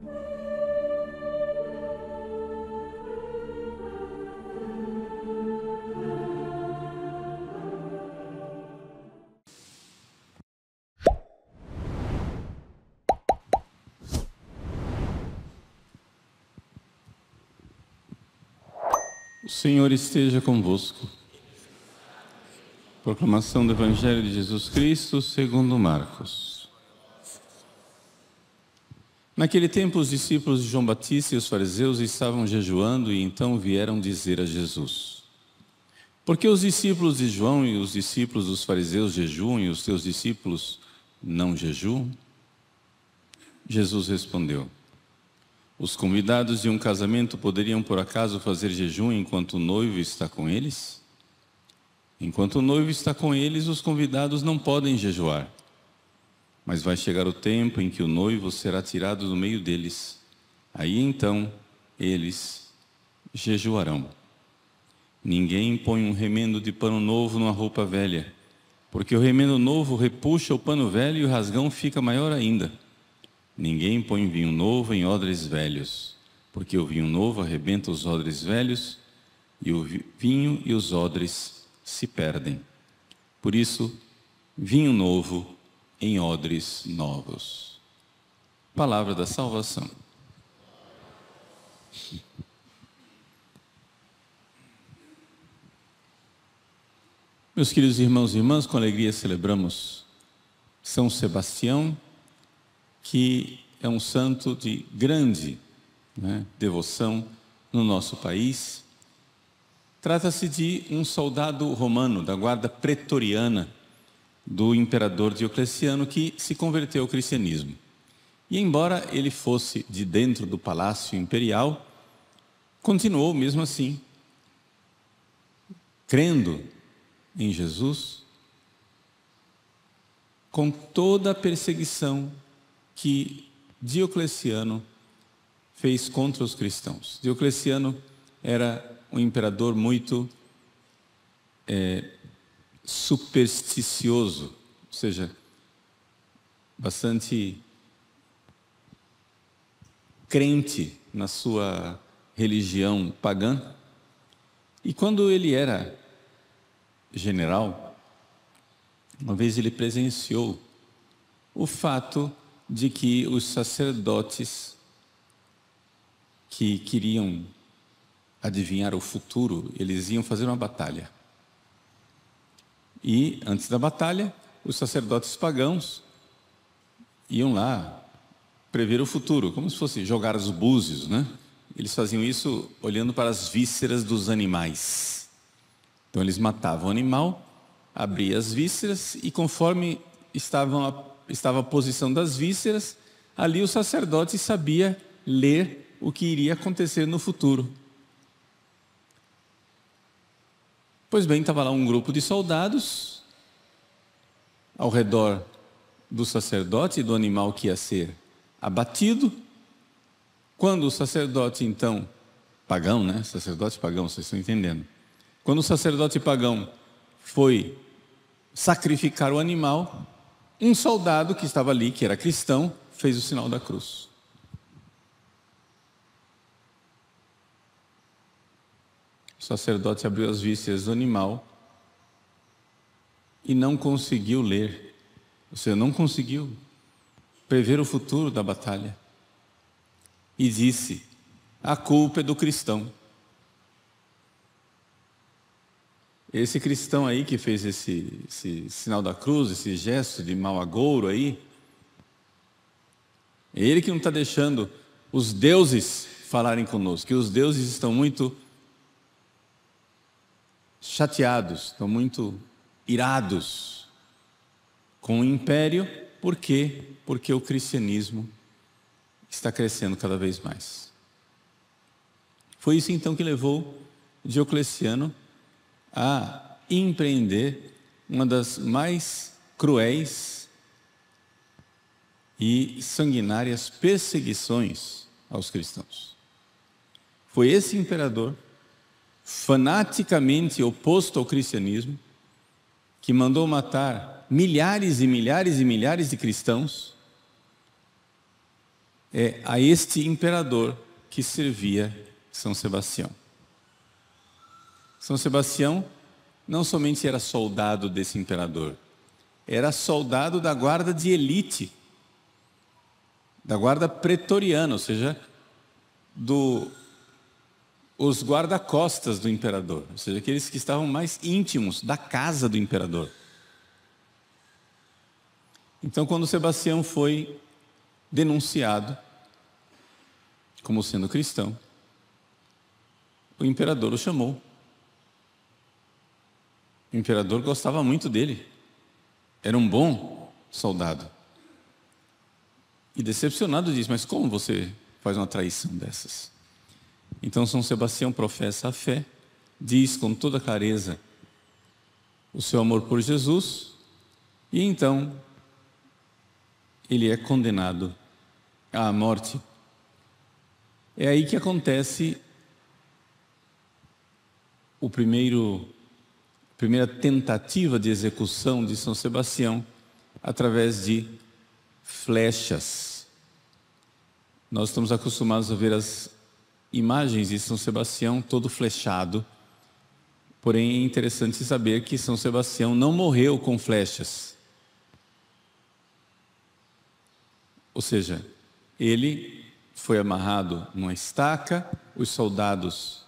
O Senhor esteja convosco. Proclamação do Evangelho de Jesus Cristo segundo Marcos. Naquele tempo, os discípulos de João Batista e os fariseus estavam jejuando e então vieram dizer a Jesus: por que os discípulos de João e os discípulos dos fariseus jejuam e os teus discípulos não jejuam? Jesus respondeu: os convidados de um casamento poderiam por acaso fazer jejum enquanto o noivo está com eles? Enquanto o noivo está com eles, os convidados não podem jejuar. Mas vai chegar o tempo em que o noivo será tirado do meio deles. Aí então eles jejuarão. Ninguém põe um remendo de pano novo numa roupa velha, porque o remendo novo repuxa o pano velho e o rasgão fica maior ainda. Ninguém põe vinho novo em odres velhos, porque o vinho novo arrebenta os odres velhos e o vinho e os odres se perdem. Por isso, vinho novo em odres novos. Palavra da salvação. Meus queridos irmãos e irmãs, com alegria celebramos São Sebastião, que é um santo de grande devoção no nosso país. Trata-se de um soldado romano da guarda pretoriana do imperador Diocleciano que se converteu ao cristianismo. E embora ele fosse de dentro do palácio imperial, continuou mesmo assim, crendo em Jesus, com toda a perseguição que Diocleciano fez contra os cristãos. Diocleciano era um imperador muito supersticioso, ou seja, bastante crente na sua religião pagã. E quando ele era general, uma vez ele presenciou o fato de que os sacerdotes que queriam adivinhar o futuro, eles iam fazer uma batalha. E antes da batalha, os sacerdotes pagãos iam lá prever o futuro, como se fosse jogar os búzios, né? Eles faziam isso olhando para as vísceras dos animais. Então eles matavam o animal, abriam as vísceras e conforme estava a posição das vísceras, ali o sacerdote sabia ler o que iria acontecer no futuro. Pois bem, estava lá um grupo de soldados ao redor do sacerdote e do animal que ia ser abatido. Quando o sacerdote, então, pagão, né? Sacerdote pagão, vocês estão entendendo. Quando o sacerdote pagão foi sacrificar o animal, um soldado que estava ali, que era cristão, fez o sinal da cruz. O sacerdote abriu as vísceras do animal e não conseguiu ler, ou seja, não conseguiu prever o futuro da batalha. E disse: a culpa é do cristão. Esse cristão aí que fez esse sinal da cruz, esse gesto de mau agouro aí, é ele que não está deixando os deuses falarem conosco, que os deuses estão muito chateados, estão muito irados com o império. Por quê? Porque o cristianismo está crescendo cada vez mais. Foi isso então que levou Diocleciano a empreender uma das mais cruéis e sanguinárias perseguições aos cristãos. Foi esse imperador, fanaticamente oposto ao cristianismo, que mandou matar milhares e milhares e milhares de cristãos, é a este imperador que servia São Sebastião. São Sebastião não somente era soldado desse imperador, era soldado da guarda de elite, da guarda pretoriana, ou seja, os guarda-costas do imperador, ou seja, aqueles que estavam mais íntimos da casa do imperador. Então, quando Sebastião foi denunciado como sendo cristão, o imperador o chamou. O imperador gostava muito dele, era um bom soldado. E decepcionado disse: mas como você faz uma traição dessas? Então São Sebastião professa a fé, diz com toda clareza o seu amor por Jesus, e então ele é condenado à morte. É aí que acontece a primeira tentativa de execução de São Sebastião através de flechas. Nós estamos acostumados a ver as imagens de São Sebastião todo flechado, porém é interessante saber que São Sebastião não morreu com flechas. Ou seja, ele foi amarrado numa estaca, os soldados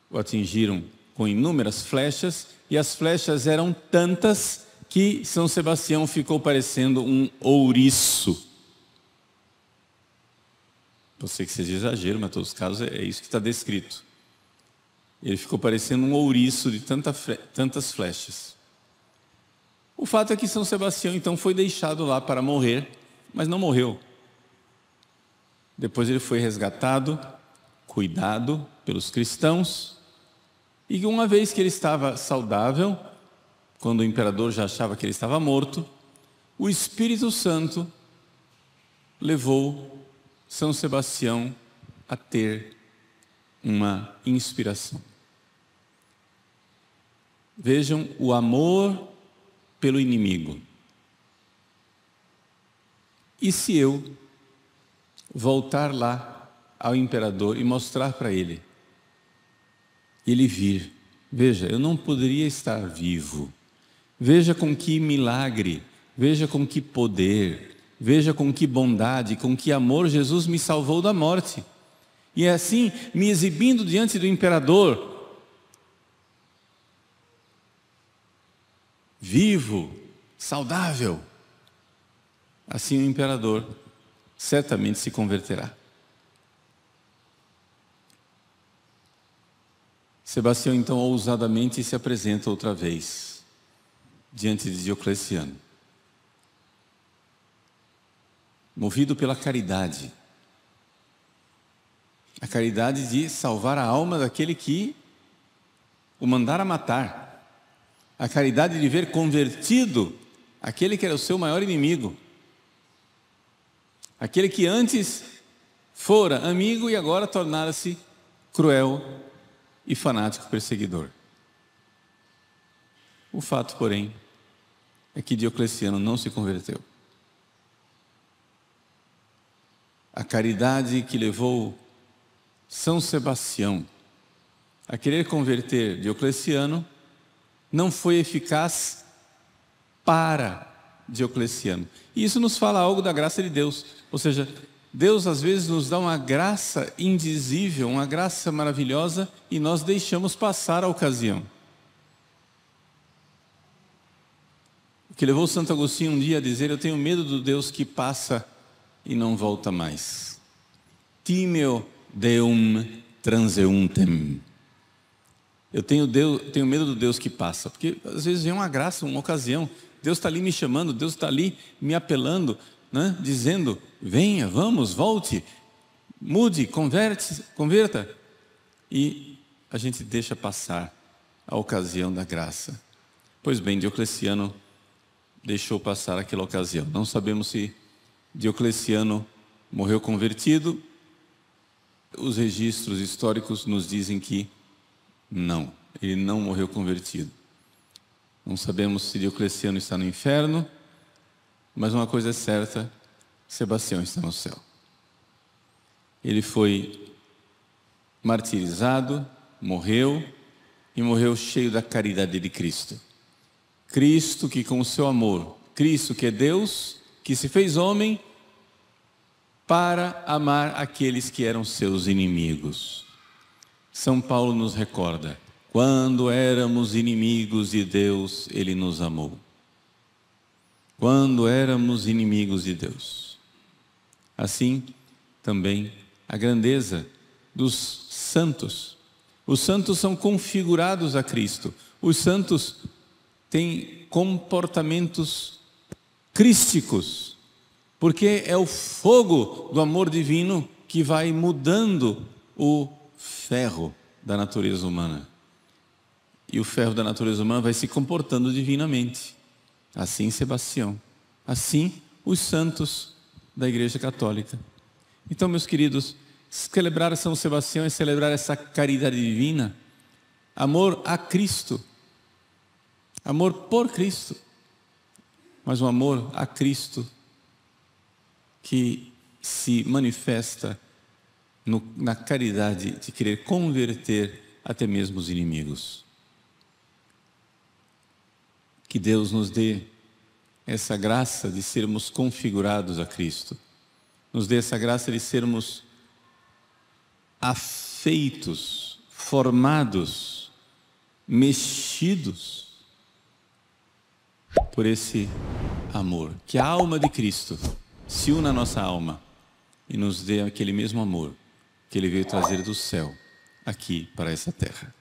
o atingiram com inúmeras flechas, e as flechas eram tantas que São Sebastião ficou parecendo um ouriço. Eu sei que seja exagero, mas em todos os casos é isso que está descrito. Ele ficou parecendo um ouriço de tantas flechas. O fato é que São Sebastião então foi deixado lá para morrer, mas não morreu. Depois ele foi resgatado, cuidado pelos cristãos, e uma vez que ele estava saudável, quando o imperador já achava que ele estava morto, o Espírito Santo levou São Sebastião a ter uma inspiração. Vejam o amor pelo inimigo. E se eu voltar lá ao imperador e mostrar para ele, ele vir, veja, eu não poderia estar vivo, veja com que milagre, veja com que poder, veja com que bondade, com que amor Jesus me salvou da morte. E é assim, me exibindo diante do imperador, vivo, saudável, assim o imperador certamente se converterá. Sebastião então ousadamente se apresenta outra vez diante de Diocleciano, movido pela caridade, a caridade de salvar a alma daquele que o mandara matar, a caridade de ver convertido aquele que era o seu maior inimigo, aquele que antes fora amigo e agora tornara-se cruel e fanático perseguidor. O fato, porém, é que Diocleciano não se converteu. A caridade que levou São Sebastião a querer converter Diocleciano não foi eficaz para Diocleciano. E isso nos fala algo da graça de Deus. Ou seja, Deus às vezes nos dá uma graça indizível, uma graça maravilhosa, e nós deixamos passar a ocasião. O que levou Santo Agostinho um dia a dizer: eu tenho medo do Deus que passa e não volta mais. Timeo Deum transeuntem. Eu tenho medo do Deus que passa, porque às vezes vem uma graça, uma ocasião, Deus está ali me chamando, Deus está ali me apelando, né? Dizendo: venha, vamos, volte, mude, converta. E a gente deixa passar a ocasião da graça. Pois bem, Diocleciano deixou passar aquela ocasião. Não sabemos se Diocleciano morreu convertido. Os registros históricos nos dizem que não, ele não morreu convertido. Não sabemos se Diocleciano está no inferno, mas uma coisa é certa: Sebastião está no céu. ele foi martirizado, morreu, e morreu cheio da caridade de Cristo. Cristo que com o seu amor, Cristo que é Deus, que se fez homem para amar aqueles que eram seus inimigos. São Paulo nos recorda, quando éramos inimigos de Deus, Ele nos amou. Quando éramos inimigos de Deus. Assim, também, a grandeza dos santos. Os santos são configurados a Cristo. Os santos têm comportamentos crísticos, porque é o fogo do amor divino que vai mudando o ferro da natureza humana. E o ferro da natureza humana vai se comportando divinamente. Assim Sebastião, assim os santos da Igreja Católica. Então, meus queridos, celebrar São Sebastião é celebrar essa caridade divina, amor a Cristo, amor por Cristo, mas um amor a Cristo que se manifesta na caridade de querer converter até mesmo os inimigos. Que Deus nos dê essa graça de sermos configurados a Cristo. Nos dê essa graça de sermos afeitos, formados, mexidos por esse amor. Que a alma de Cristo se una à nossa alma e nos dê aquele mesmo amor que Ele veio trazer do céu aqui para essa terra.